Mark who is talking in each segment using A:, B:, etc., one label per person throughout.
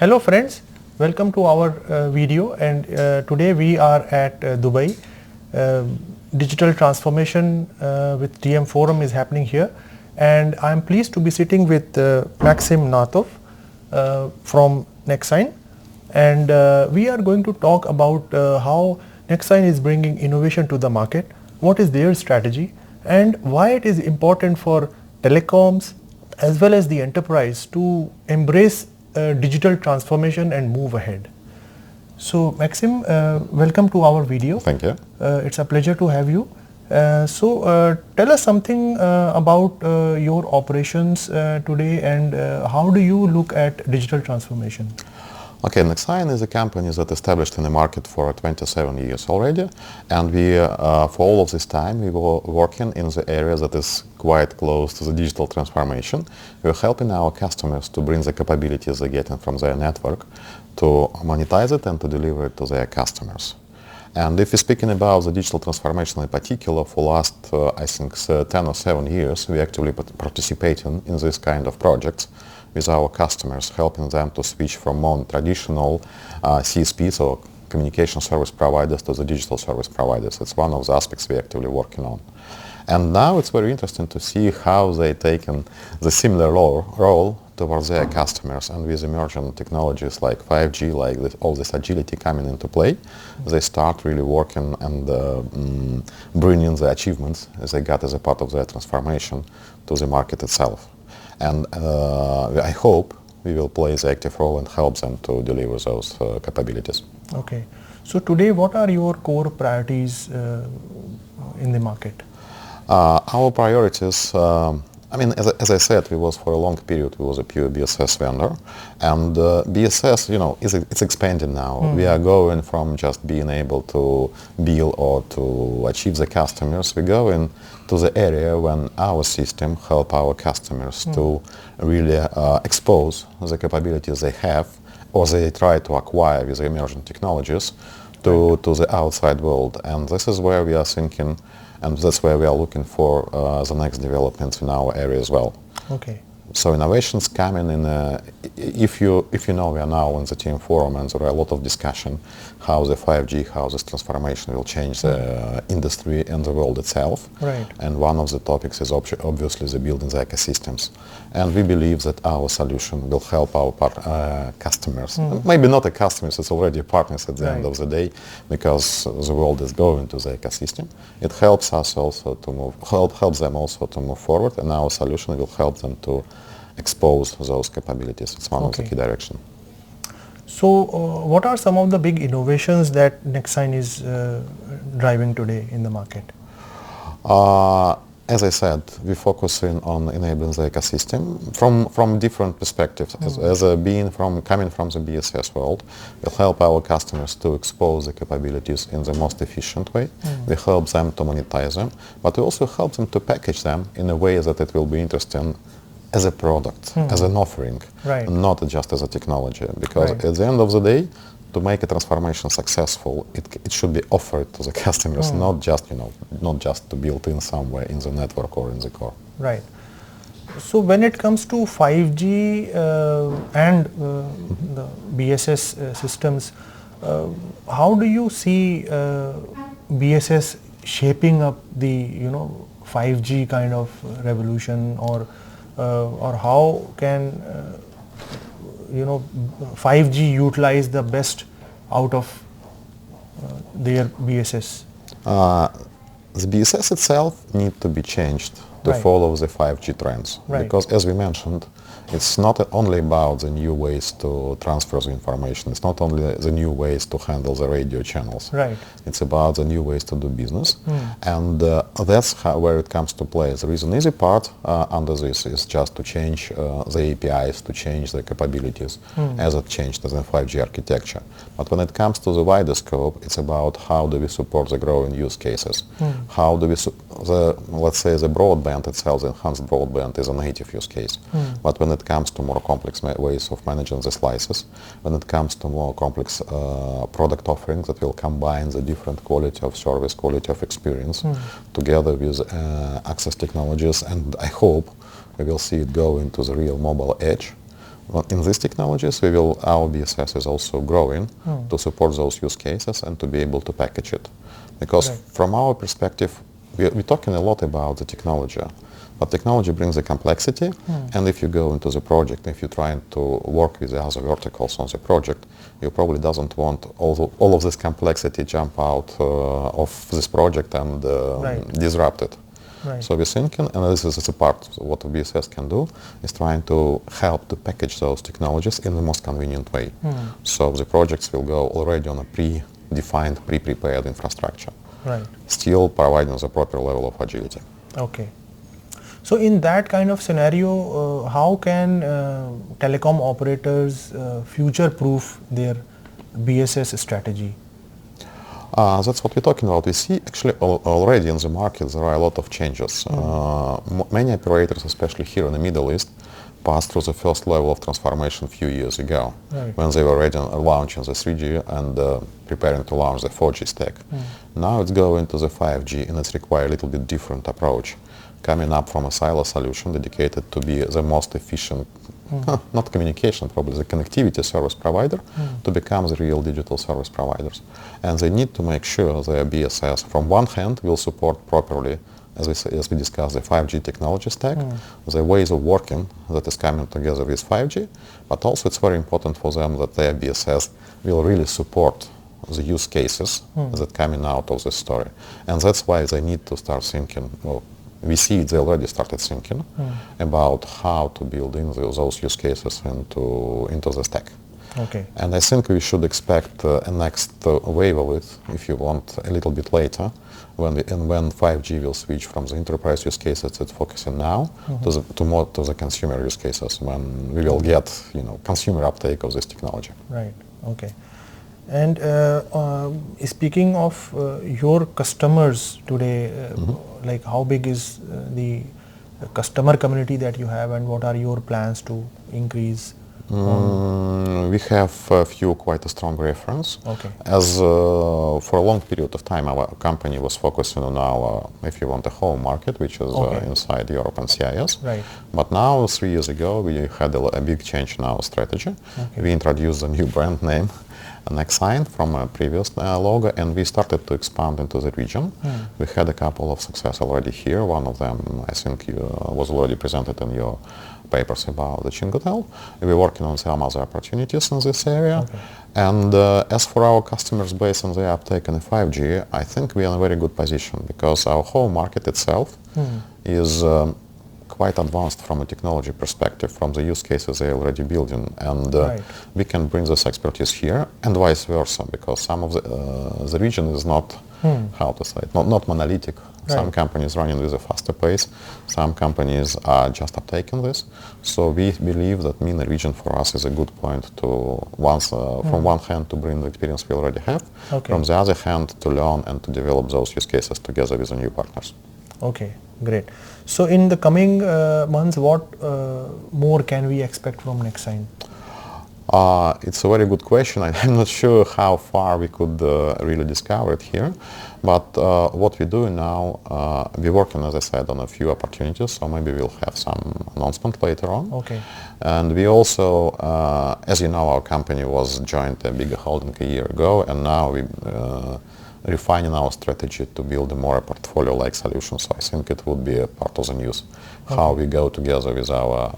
A: Hello friends, welcome to our video, and today we are at Dubai. Digital transformation with TM Forum is happening here, and I am pleased to be sitting with Maxim Nartov from Nexign, and we are going to talk about how Nexign is bringing innovation to the market, what is their strategy, and why it is important for telecoms as well as the enterprise to embrace digital transformation and move ahead. So Maxim, welcome to our video.
B: Thank you.
A: It's a pleasure to have you. Tell us something about your operations today, and how do you look at digital transformation?
B: Okay, Nexign is a company that established in the market for 27 years already, and we, for all of this time, we were working in the area that is quite close to the digital transformation. We are helping our customers to bring the capabilities they're getting from their network to monetize it and to deliver it to their customers. And if we're speaking about the digital transformation in particular, for last, I think, 10 or 7 years, we actively participating in this kind of projects with our customers, helping them to switch from more traditional CSPs or communication service providers to the digital service providers. It's one of the aspects we're actively working on. And now it's very interesting to see how they've taken the similar role towards their customers, and with emerging technologies like 5G, like all this agility coming into play, they start really working and bringing the achievements they got as a part of their transformation to the market itself. And I hope we will play the active role and help them to deliver those capabilities.
A: Okay. So today, what are your core priorities in the market?
B: Our priorities, I mean, as I said, we was for a long period, we was a pure BSS vendor, and BSS, you know, it's expanding now. We are going from just being able to build or to achieve the customers. We go into the area when our system help our customers to really expose the capabilities they have or they try to acquire with the emerging technologies to the outside world. And this is where we are thinking, and that's where we are looking for the next developments in our area as well.
A: Okay.
B: So innovations coming in, if you know, we are now in the TM Forum, and there are a lot of discussion how the 5G, how this transformation will change the industry and the world itself.
A: Right.
B: And one of the topics is obviously the building the ecosystems. And we believe that our solution will help our customers. Maybe not the customers, it's already partners at the end of the day, because the world is going to the ecosystem. It helps us also to move, helps them also to move forward, and our solution will help them to expose those capabilities. It's one of the key directions.
A: So what are some of the big innovations that Nexign is driving today in the market?
B: As I said, we're focusing on enabling the ecosystem from different perspectives. As being coming from the BSS world, we'll help our customers to expose the capabilities in the most efficient way. We help them to monetize them, but we also help them to package them in a way that it will be interesting as a product, as an offering, not just as a technology. Because at the end of the day, to make a transformation successful, it should be offered to the customers, not just, you know, not just to build in somewhere in the network or in the core.
A: Right. So when it comes to 5G and the BSS systems, how do you see BSS shaping up the 5G kind of revolution, or how can 5G utilize the best out of their BSS?
B: The BSS itself needs to be changed to follow the 5G trends. Because as we mentioned, it's not only about the new ways to transfer the information. It's not only the new ways to handle the radio channels. It's about the new ways to do business. And that's where it comes to play. There is an easy part under this is just to change the APIs, to change the capabilities as it changed as in 5G architecture. But when it comes to the wider scope, it's about how do we support the growing use cases. How do we, let's say the broadband itself, the enhanced broadband is a native use case. But when it comes to more complex ways of managing the slices, when it comes to more complex product offerings that will combine the different quality of service, quality of experience, together with access technologies, and I hope we will see it go into the real mobile edge, Well, in these technologies, our BSS is also growing to support those use cases and to be able to package it. Because from our perspective, we're talking a lot about the technology, but technology brings the complexity, and if you go into the project, if you're trying to work with the other verticals on the project, you probably doesn't want all of this complexity jump out of this project and disrupt it.
A: Right.
B: So we're thinking, and this is a part of what BSS can do, is trying to help to package those technologies in the most convenient way. So the projects will go already on a pre-defined, pre-prepared infrastructure.
A: Right.
B: Still providing the proper level of agility.
A: Okay. So in that kind of scenario, how can telecom operators future-proof their BSS strategy?
B: That's what we're talking about. We see actually already in the market there are a lot of changes. Many operators, especially here in the Middle East, passed through the first level of transformation a few years ago, when they were already launching the 3G and preparing to launch the 4G stack. Now it's going to the 5G, and it's require a little bit different approach, coming up from a silo solution dedicated to be the most efficient, not communication, probably the connectivity service provider, to become the real digital service providers. And they need to make sure their BSS, from one hand, will support properly, as we discussed, the 5G technology stack, the ways of working that is coming together with 5G, but also it's very important for them that their BSS will really support the use cases that coming out of this story. And that's why they need to start thinking, well, we see they already started thinking about how to build in those use cases into the stack.
A: Okay.
B: And I think we should expect a next wave of it, if you want, a little bit later, when 5G will switch from the enterprise use cases it's focusing now to more to the consumer use cases, when we will get consumer uptake of this technology.
A: Right. Okay. And speaking of your customers today, like how big is the customer community that you have, and what are your plans to increase?
B: We have a few quite a strong reference.
A: Okay.
B: As for a long period of time, our company was focusing on our, if you want, the home market, which is inside Europe and CIS.
A: Right.
B: But now, 3 years ago, we had a big change in our strategy.
A: Okay.
B: We introduced a new brand name, Nexign, from a previous logo, and we started to expand into the region. We had a couple of success already here. One of them, I think, was already presented in your papers about the Chingutel. We're working on some other opportunities in this area.
A: Okay.
B: And as for our customers based on the uptake in 5G, I think we are in a very good position, because our home market itself is quite advanced from a technology perspective, from the use cases they're already building, and we can bring this expertise here, and vice versa, because some of the region is not, how to say it, not monolithic. Some companies running with a faster pace, some companies are just uptaking this. So we believe that MENA region for us is a good point to from one hand to bring the experience we already have, from the other hand to learn and to develop those use cases together with the new partners.
A: Okay, great. So in the coming months, what more can we expect from Nexign?
B: It's a very good question. I'm not sure how far we could really discover it here, but what we're doing now, we're working, as I said, on a few opportunities, so maybe we'll have some announcement later on.
A: Okay.
B: And we also, as you know, our company was joined a bigger holding a year ago, and now we refining our strategy to build a more portfolio-like solution. So I think it would be a part of the news, how we go together with our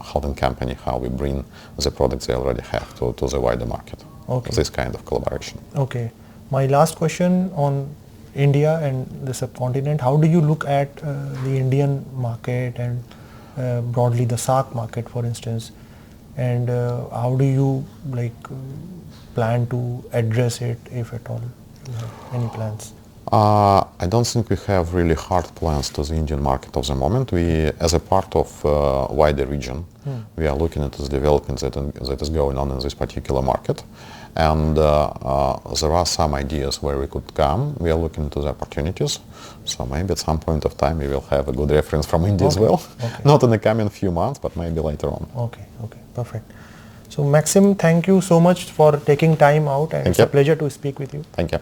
B: holding company, how we bring the products they already have to the wider market. This kind of collaboration.
A: Okay. My last question on India and the subcontinent, how do you look at the Indian market and broadly the SAARC market, for instance, and how do you plan to address it, if at all? Do you have any plans?
B: I don't think we have really hard plans to the Indian market at the moment. We, as a part of wider region, we are looking at the development that is going on in this particular market. And there are some ideas where we could come. We are looking into the opportunities. So maybe at some point of time we will have a good reference from India as well. Not in the coming few months, but maybe later on.
A: Okay, perfect. So Maxim, thank you so much for taking time out, and it's a pleasure to speak with you.
B: Thank you.